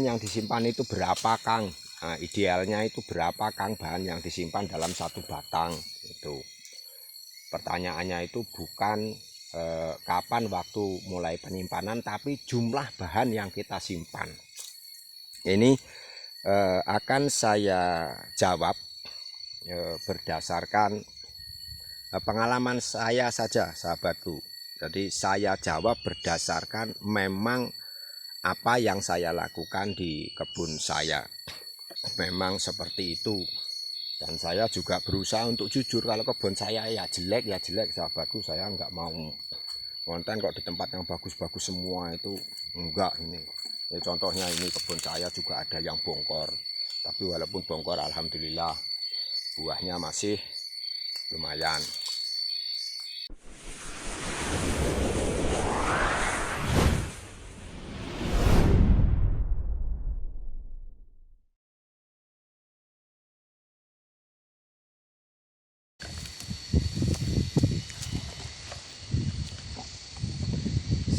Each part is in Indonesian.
yang disimpan itu berapa, Kang? Nah, idealnya itu berapa, Kang, bahan yang disimpan dalam satu batang? Itu pertanyaannya itu bukan kapan waktu mulai penyimpanan, tapi jumlah bahan yang kita simpan. Ini akan saya jawab berdasarkan pengalaman saya saja, sahabatku. Jadi saya jawab berdasarkan memang apa yang saya lakukan di kebun saya. Memang seperti itu. Dan saya juga berusaha untuk jujur. Kalau kebun saya ya jelek, sahabatku. Saya nggak mau konten kok di tempat yang bagus-bagus semua itu. Enggak ini. Ya, contohnya ini kebun saya juga ada yang bongkor. Tapi walaupun bongkor, alhamdulillah buahnya masih lumayan.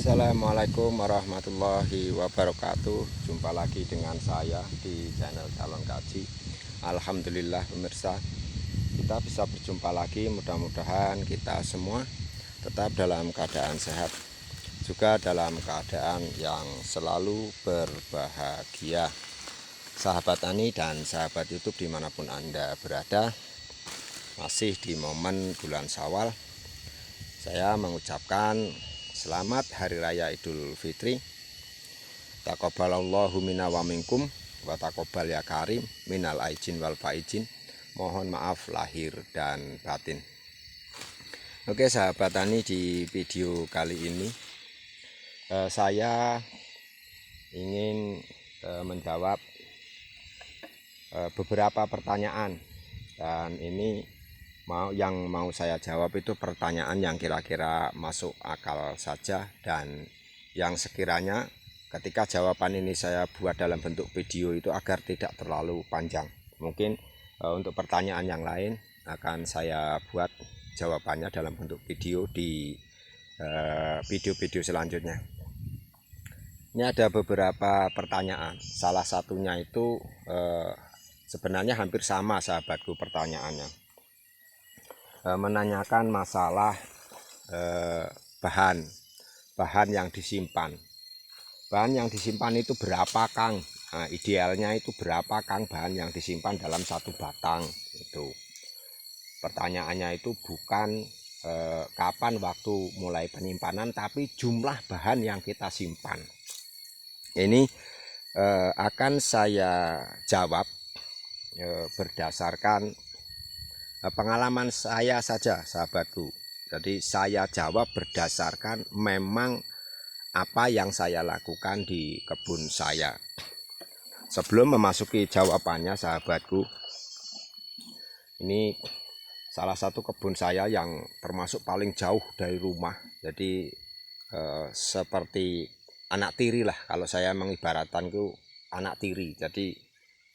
Assalamualaikum warahmatullahi wabarakatuh. Jumpa lagi dengan saya di channel Calon Kaji. Alhamdulillah pemirsa, kita bisa berjumpa lagi. Mudah-mudahan kita semua tetap dalam keadaan sehat, juga dalam keadaan yang selalu berbahagia. Sahabat tani dan sahabat YouTube dimanapun Anda berada, masih di momen bulan Syawal, saya mengucapkan selamat Hari Raya Idul Fitri. Taqabbalallahu minna wa minkum wa taqabbal ya karim minal aijin wal faizin. Mohon maaf lahir dan batin. Oke sahabat tani, di video kali ini saya ingin menjawab beberapa pertanyaan, dan ini yang mau saya jawab itu pertanyaan yang kira-kira masuk akal saja, dan yang sekiranya ketika jawaban ini saya buat dalam bentuk video itu agar tidak terlalu panjang. Mungkin untuk pertanyaan yang lain akan saya buat jawabannya dalam bentuk video di video-video selanjutnya. Ini ada beberapa pertanyaan. Salah satunya itu sebenarnya hampir sama sahabatku pertanyaannya. Menanyakan masalah bahan yang disimpan. Bahan yang disimpan itu berapa, Kang? Nah, idealnya itu berapa, Kang, bahan yang disimpan dalam satu batang? Itu pertanyaannya itu bukan kapan waktu mulai penyimpanan, tapi jumlah bahan yang kita simpan. Ini akan saya jawab berdasarkan pengalaman saya saja, sahabatku. Jadi saya jawab berdasarkan memang apa yang saya lakukan di kebun saya. Sebelum memasuki jawabannya, sahabatku, ini salah satu kebun saya yang termasuk paling jauh dari rumah. Jadi seperti anak tiri lah, kalau saya mengibaratkan itu anak tiri. Jadi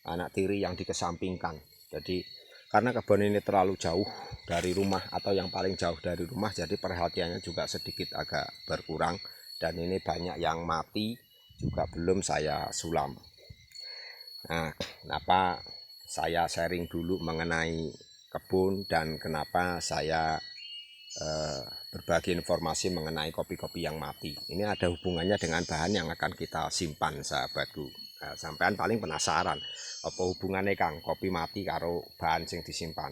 anak tiri yang dikesampingkan. Jadi karena kebun ini terlalu jauh dari rumah atau yang paling jauh dari rumah, jadi perhatiannya juga sedikit agak berkurang, dan ini banyak yang mati juga belum saya sulam. Nah, kenapa saya sharing dulu mengenai kebun dan kenapa saya berbagi informasi mengenai kopi-kopi yang mati. Ini ada hubungannya dengan bahan yang akan kita simpan, sahabatku. Nah, sampean paling penasaran apa hubungannya, Kang, kopi mati karo bahan yang disimpan.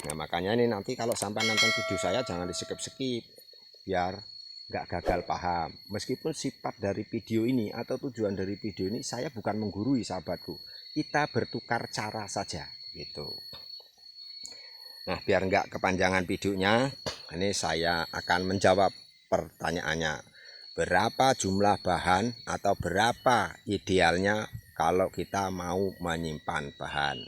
Nah, makanya ini nanti kalau sampai nonton video saya jangan di skip-skip biar nggak gagal paham. Meskipun sifat dari video ini atau tujuan dari video ini saya bukan menggurui, sahabatku. Kita bertukar cara saja gitu. Nah, biar nggak kepanjangan videonya, ini saya akan menjawab pertanyaannya. Berapa jumlah bahan atau berapa idealnya kalau kita mau menyimpan bahan?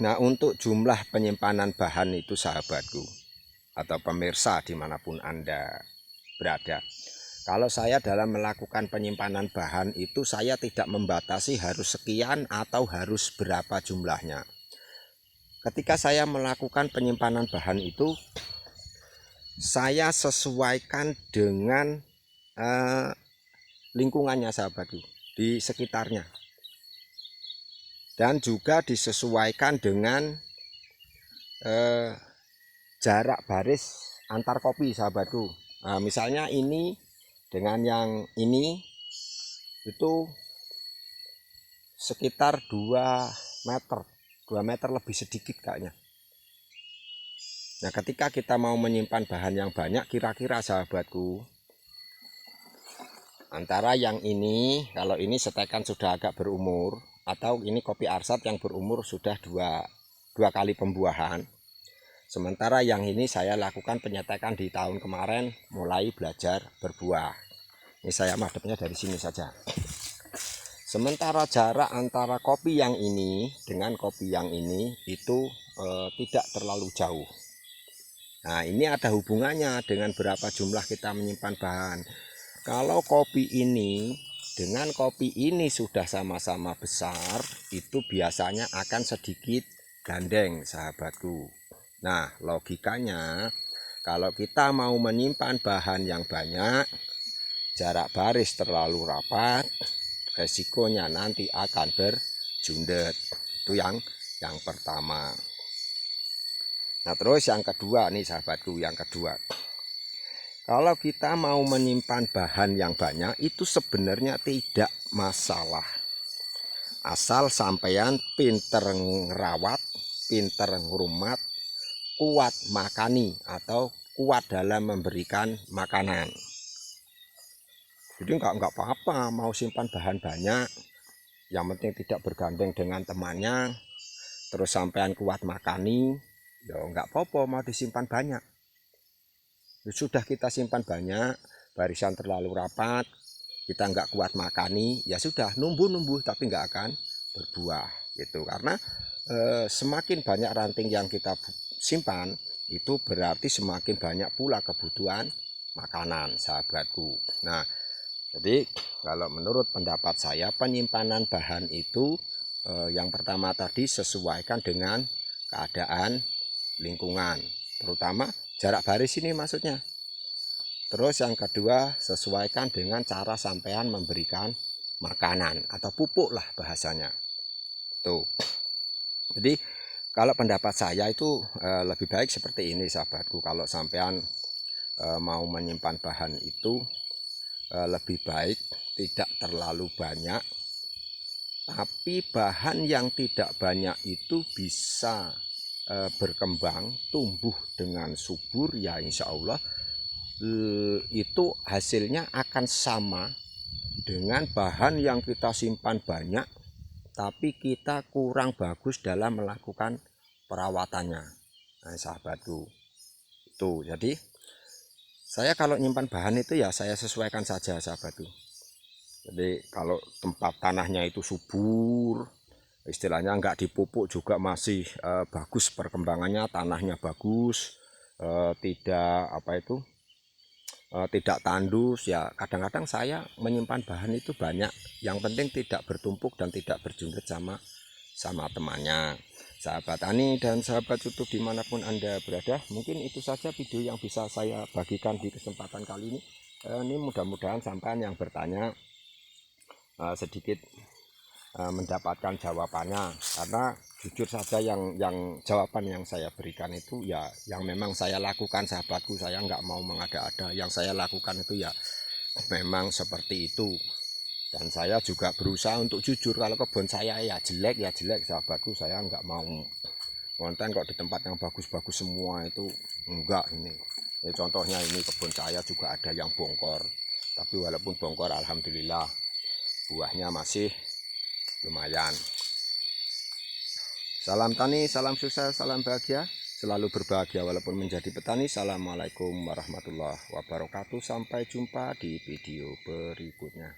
Nah, untuk jumlah penyimpanan bahan itu, sahabatku atau pemirsa dimanapun Anda berada, kalau saya dalam melakukan penyimpanan bahan itu saya tidak membatasi harus sekian atau harus berapa jumlahnya. Ketika saya melakukan penyimpanan bahan itu, saya sesuaikan dengan lingkungannya sahabatku, di sekitarnya. Dan juga disesuaikan dengan jarak baris antar kopi sahabatku. Nah, misalnya ini dengan yang ini itu sekitar 2 meter lebih sedikit kayaknya. Nah, ketika kita mau menyimpan bahan yang banyak, kira-kira sahabatku, antara yang ini, kalau ini setekan sudah agak berumur, atau ini kopi arsat yang berumur sudah dua kali pembuahan. Sementara yang ini saya lakukan penyetekan di tahun kemarin, mulai belajar berbuah. Ini saya madepnya dari sini saja. Sementara jarak antara kopi yang ini dengan kopi yang ini itu tidak terlalu jauh. Nah, ini ada hubungannya dengan berapa jumlah kita menyimpan bahan. Kalau kopi ini dengan kopi ini sudah sama-sama besar, itu biasanya akan sedikit gandeng sahabatku. Nah, logikanya kalau kita mau menyimpan bahan yang banyak, jarak baris terlalu rapat, resikonya nanti akan berjundet. Itu yang pertama. Nah, terus yang kedua nih sahabatku, yang kedua. Kalau kita mau menyimpan bahan yang banyak itu sebenarnya tidak masalah. Asal sampean pinter ngerawat, pinter ngurumat, kuat makani atau kuat dalam memberikan makanan. Jadi enggak apa-apa mau simpan bahan banyak, yang penting tidak bergandeng dengan temannya, terus sampean kuat makani, ya enggak apa-apa mau disimpan banyak. Sudah kita simpan banyak, barisan terlalu rapat, kita enggak kuat makani, ya sudah numbuh-numbuh tapi enggak akan berbuah gitu. Karena semakin banyak ranting yang kita simpan, itu berarti semakin banyak pula kebutuhan makanan sahabatku. Nah, jadi kalau menurut pendapat saya, penyimpanan bahan itu yang pertama tadi sesuaikan dengan keadaan lingkungan, terutama jarak baris ini maksudnya. Terus yang kedua, sesuaikan dengan cara sampean memberikan makanan atau pupuk lah bahasanya. Tuh. Jadi kalau pendapat saya itu lebih baik seperti ini sahabatku. Kalau sampean mau menyimpan bahan itu lebih baik tidak terlalu banyak, tapi bahan yang tidak banyak itu bisa berkembang, tumbuh dengan subur, ya insya Allah itu hasilnya akan sama dengan bahan yang kita simpan banyak tapi kita kurang bagus dalam melakukan perawatannya. Nah, sahabatku, itu jadi saya kalau nyimpan bahan itu ya saya sesuaikan saja sahabatku. Jadi kalau tempat tanahnya itu subur, istilahnya enggak dipupuk juga masih bagus perkembangannya, tanahnya bagus, tidak tandus, ya kadang-kadang saya menyimpan bahan itu banyak, yang penting tidak bertumpuk dan tidak berjundet sama temannya. Sahabat tani dan sahabat YouTube dimanapun Anda berada, mungkin itu saja video yang bisa saya bagikan di kesempatan kali ini. Ini mudah-mudahan sampean yang bertanya sedikit mendapatkan jawabannya, karena jujur saja yang jawaban yang saya berikan itu ya yang memang saya lakukan sahabatku. Saya nggak mau mengada-ada, yang saya lakukan itu ya memang seperti itu, dan saya juga berusaha untuk jujur. Kalau kebun saya ya jelek sahabatku, saya nggak mau konten kok di tempat yang bagus-bagus semua itu enggak. Ini contohnya, ini kebun saya juga ada yang bongkor, tapi walaupun bongkor alhamdulillah buahnya masih lumayan. Salam tani, salam sukses, salam bahagia, selalu berbahagia walaupun menjadi petani. Assalamualaikum warahmatullahi wabarakatuh. Sampai jumpa di video berikutnya.